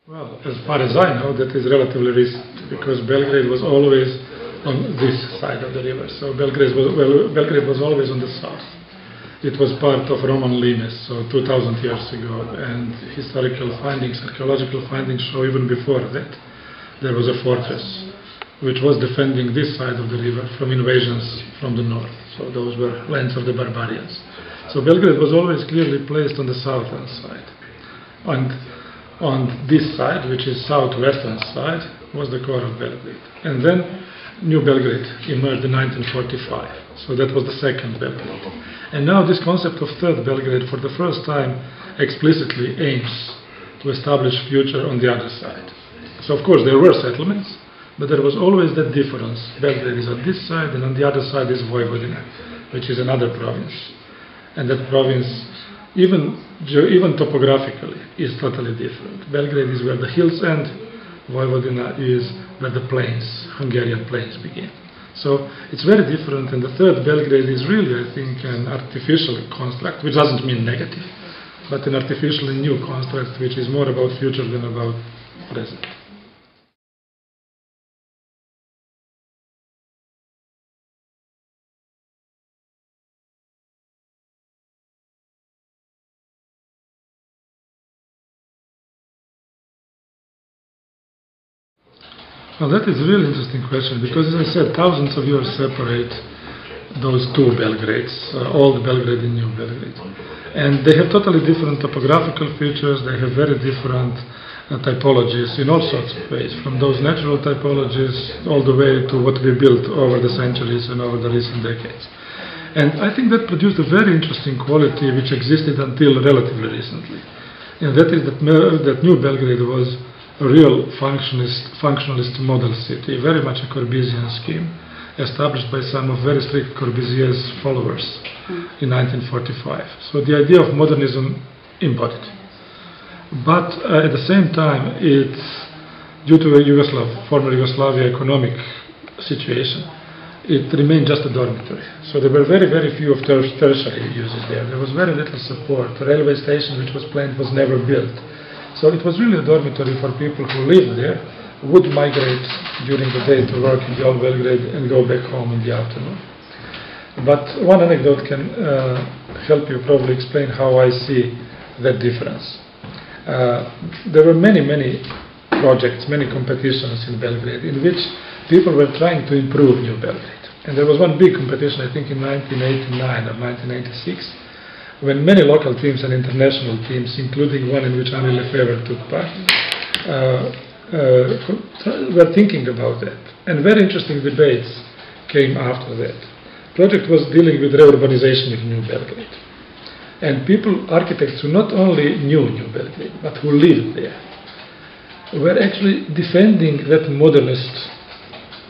Well, as far as I know, that is relatively recent, because Belgrade was always on this side of the river. So Belgrade was always on the south. It was part of Roman limes, so 2,000 years ago, and historical findings, archaeological findings show even before that there was a fortress which was defending this side of the river from invasions from the north. So those were lands of the barbarians. So Belgrade was always clearly placed on the southern side. And on this side, which is southwestern side, was the core of Belgrade. And then New Belgrade emerged in 1945. So that was the second Belgrade. And now this concept of third Belgrade for the first time explicitly aims to establish future on the other side. So of course there were settlements, but there was always that difference. Belgrade is on this side, and on the other side is Vojvodina, which is another province. And that province, even topographically, is totally different. Belgrade is where the hills end, Vojvodina is where the plains, Hungarian plains, begin. So it's very different, and the third Belgrade is really, I think, an artificial construct, which doesn't mean negative, but an artificially new construct, which is more about future than about present. Well, that is a really interesting question, because as I said, thousands of years separate those two Belgrades, old Belgrade and new Belgrade. And they have totally different topographical features, they have very different typologies in all sorts of ways, from those natural typologies all the way to what we built over the centuries and over the recent decades. And I think that produced a very interesting quality which existed until relatively recently. And that is that New Belgrade was a real functionalist model city, very much a Corbusian scheme, established by some of very strict Corbusier's followers in 1945. So the idea of modernism embodied. But at the same time, due to a former Yugoslavia economic situation, it remained just a dormitory. So there were very, very few of tertiary uses there. There was very little support. The railway station which was planned was never built. So it was really a dormitory for people who lived there, would migrate during the day to work in the old Belgrade and go back home in the afternoon. But one anecdote can help you probably explain how I see that difference. There were many projects, many competitions in Belgrade in which people were trying to improve New Belgrade. And there was one big competition, I think in 1989 or 1996, when many local teams and international teams, including one in which Henri Lefebvre took part, were thinking about that. And very interesting debates came after that. The project was dealing with reurbanization of New Belgrade. And architects who not only knew New Belgrade, but who lived there, were actually defending that modernist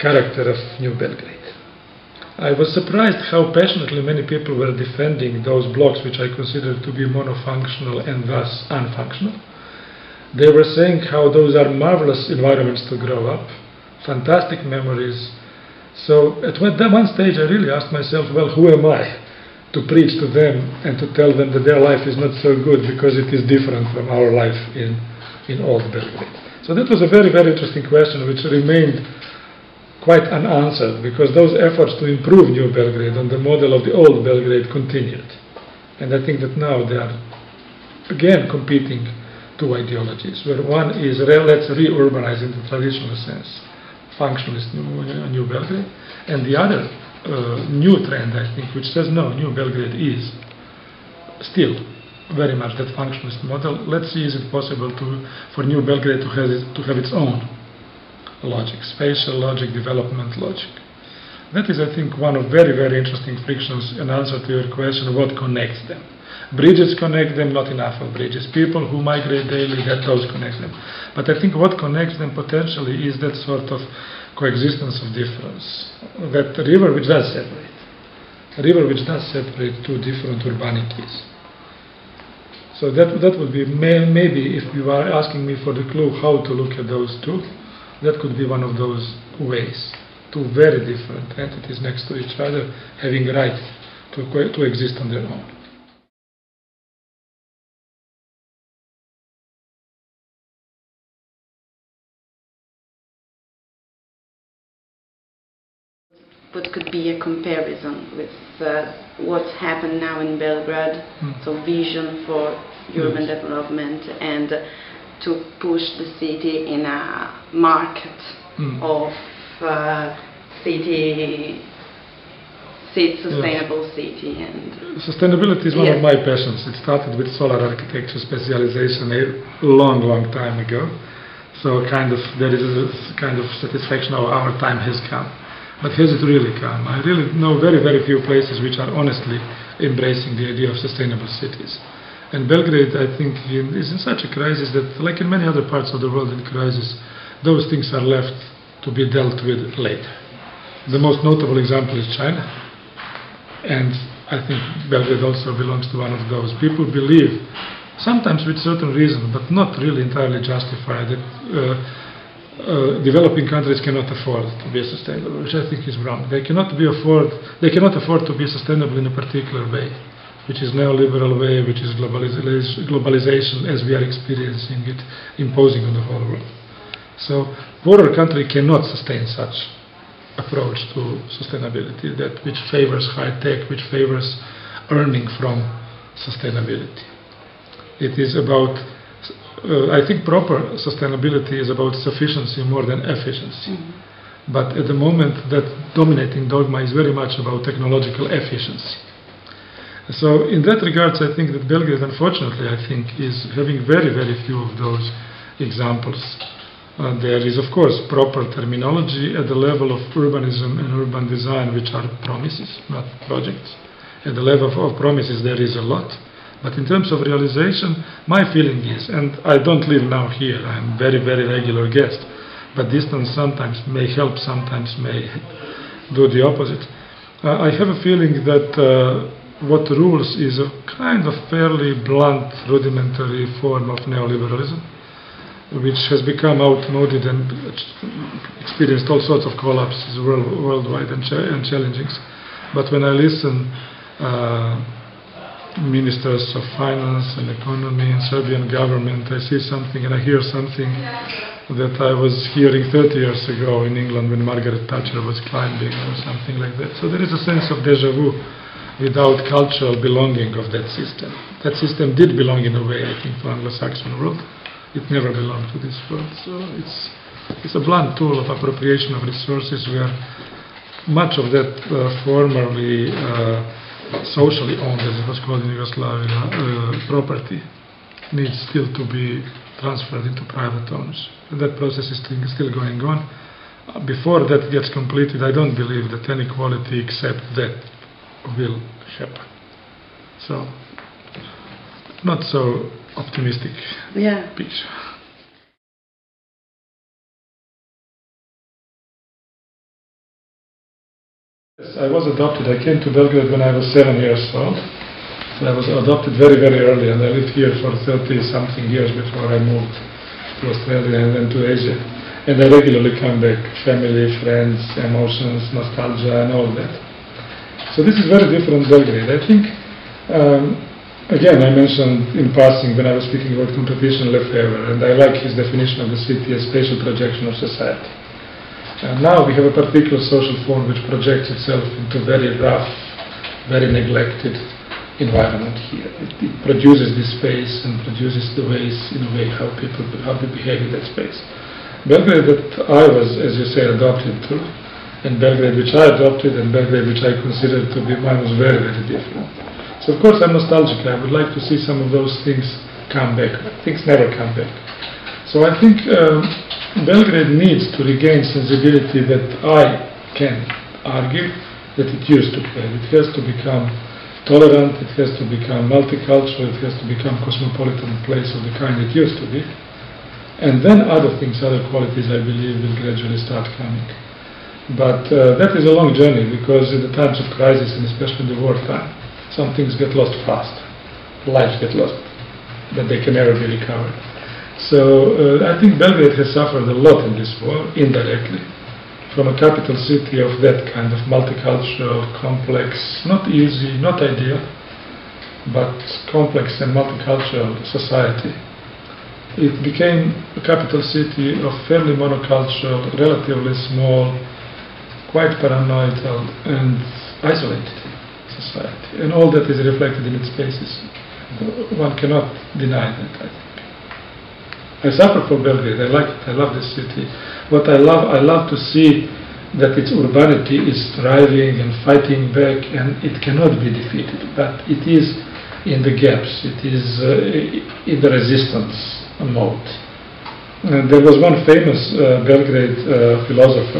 character of New Belgrade. I was surprised how passionately many people were defending those blocks which I considered to be monofunctional and thus unfunctional. They were saying how those are marvelous environments to grow up, fantastic memories. So at one stage I really asked myself, well, who am I to preach to them and to tell them that their life is not so good because it is different from our life in old Belgrade. So that was a very, very interesting question which remained quite unanswered, because those efforts to improve New Belgrade on the model of the old Belgrade continued. And I think that now they are again competing two ideologies, where one is let's re-urbanize in the traditional sense, functionalist New Belgrade, and the other new trend, I think, which says no, New Belgrade is still very much that functionalist model. Let's see, is it possible for New Belgrade to have its own logic, spatial logic, development logic. That is, I think, one of very, very interesting frictions in answer to your question, what connects them. Bridges connect them, not enough of bridges. People who migrate daily, those connect them. But I think what connects them potentially is that sort of coexistence of difference. That river which does separate. A river which does separate two different urbanities. So that would be, maybe if you are asking me for the clue how to look at those two, that could be one of those ways. Two very different entities next to each other having right to exist on their own. what could be a comparison with what's happened now in Belgrade, so vision for urban development and to push the city in a market of sustainable city. And sustainability is one of my passions. It started with solar architecture specialization a long time ago. So there is a kind of satisfaction of our time has come. But has it really come? I really know very few places which are honestly embracing the idea of sustainable cities. And Belgrade, I think, is in such a crisis that, like in many other parts of the world in crisis, those things are left to be dealt with later. The most notable example is China. And I think Belgrade also belongs to one of those. People believe, sometimes with certain reason, but not really entirely justified, that developing countries cannot afford to be sustainable, which I think is wrong. They cannot afford to be sustainable in a particular way, which is neoliberal way, which is globalization as we are experiencing it, imposing on the whole world. So poorer country cannot sustain such approach to sustainability, that which favors high tech, which favors earning from sustainability. It is about, I think proper sustainability is about sufficiency more than efficiency. But at the moment that dominating dogma is very much about technological efficiency. So in that regards, I think that Belgrade, unfortunately, I think, is having very few of those examples. There is, of course, proper terminology at the level of urbanism and urban design, which are promises, not projects. At the level of promises, there is a lot. But in terms of realization, my feeling is, and I don't live now here, I'm very regular guest, but distance sometimes may help, sometimes may do the opposite. I have a feeling that what rules is a kind of fairly blunt, rudimentary form of neoliberalism, which has become outmoded and experienced all sorts of collapses worldwide and challengings. But when I listen ministers of finance and economy in Serbian government, I see something and I hear something that I was hearing 30 years ago in England when Margaret Thatcher was climbing or something like that. So there is a sense of déjà vu without cultural belonging of that system. That system did belong in a way, I think, to Anglo-Saxon world. It never belonged to this world. So it's a blunt tool of appropriation of resources where much of that formerly socially owned, as it was called in Yugoslavia, property needs still to be transferred into private ownership. And that process is still going on. Before that gets completed, I don't believe that any quality except that will happen. So, not so optimistic picture. Yes, I was adopted. I came to Belgrade when I was 7 years old. So I was adopted very early, and I lived here for 30-something years before I moved to Australia and then to Asia. And I regularly come back, family, friends, emotions, nostalgia, and all that. So this is very different Belgrade. I think, again, I mentioned in passing when I was speaking about competition Lefebvre, and I like his definition of the city as spatial projection of society. Now we have a particular social form which projects itself into very rough, very neglected environment here. It produces this space and produces the ways, in a way, how people behave in that space. Belgrade that I was, as you say, adopted to, and Belgrade which I adopted, and Belgrade which I considered to be mine was very different. So of course I'm nostalgic. I would like to see some of those things come back. Things never come back. So I think Belgrade needs to regain sensibility that I can argue that it used to have. It has to become tolerant, it has to become multicultural, it has to become cosmopolitan place of the kind it used to be. And then other things, other qualities, I believe, will gradually start coming. But that is a long journey, because in the times of crisis, and especially in the wartime, some things get lost fast. Lives get lost, but they can never be recovered. So I think Belgrade has suffered a lot in this war, indirectly, from a capital city of that kind of multicultural, complex, not easy, not ideal, but complex and multicultural society. It became a capital city of fairly monocultural, relatively small, quite paranoid and isolated society, and all that is reflected in its spaces. One cannot deny that, I think. I suffer for Belgrade. I like it. I love this city. What I love to see that its urbanity is thriving and fighting back, and it cannot be defeated, but it is in the gaps, it is in the resistance mode. And there was one famous Belgrade philosopher,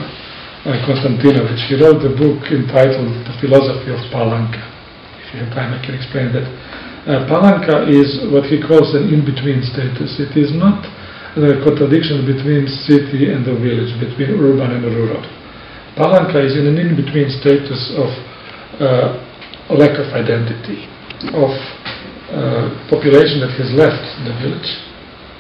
Konstantinovich. He wrote a book entitled The Philosophy of Palanka. If you have time, I can explain that. Palanka is what he calls an in-between status. It is not the contradiction between city and the village, between urban and rural. Palanka is in an in-between status of lack of identity, of population that has left the village,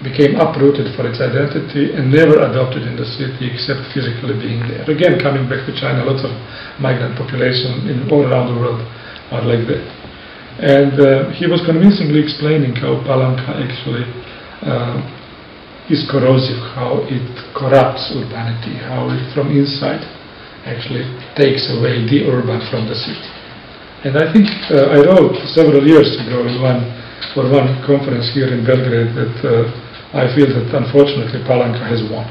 became uprooted for its identity and never adopted in the city except physically being there. Again, coming back to China, lots of migrant population all around the world are like that. And he was convincingly explaining how Palanka actually is corrosive, how it corrupts urbanity, how it from inside actually takes away the urban from the city. And I think I wrote several years ago for one conference here in Belgrade that I feel that unfortunately Palanka has won.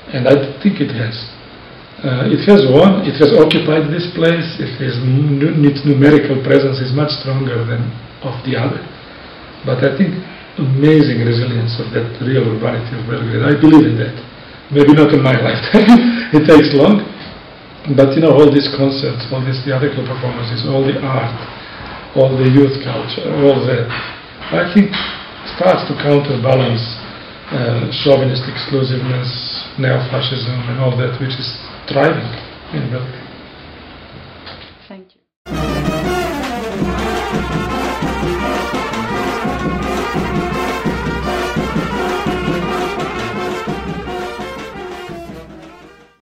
And I think it has. It has won, it has occupied this place, its numerical presence is much stronger than of the other. But I think amazing resilience of that real urbanity of Belgrade. I believe in that. Maybe not in my lifetime, it takes long. But you know, all these concerts, all these theatrical performances, all the art, all the youth culture, all that, I think starts to counterbalance chauvinist exclusiveness, neo-fascism and all that which is thriving in Belgrade.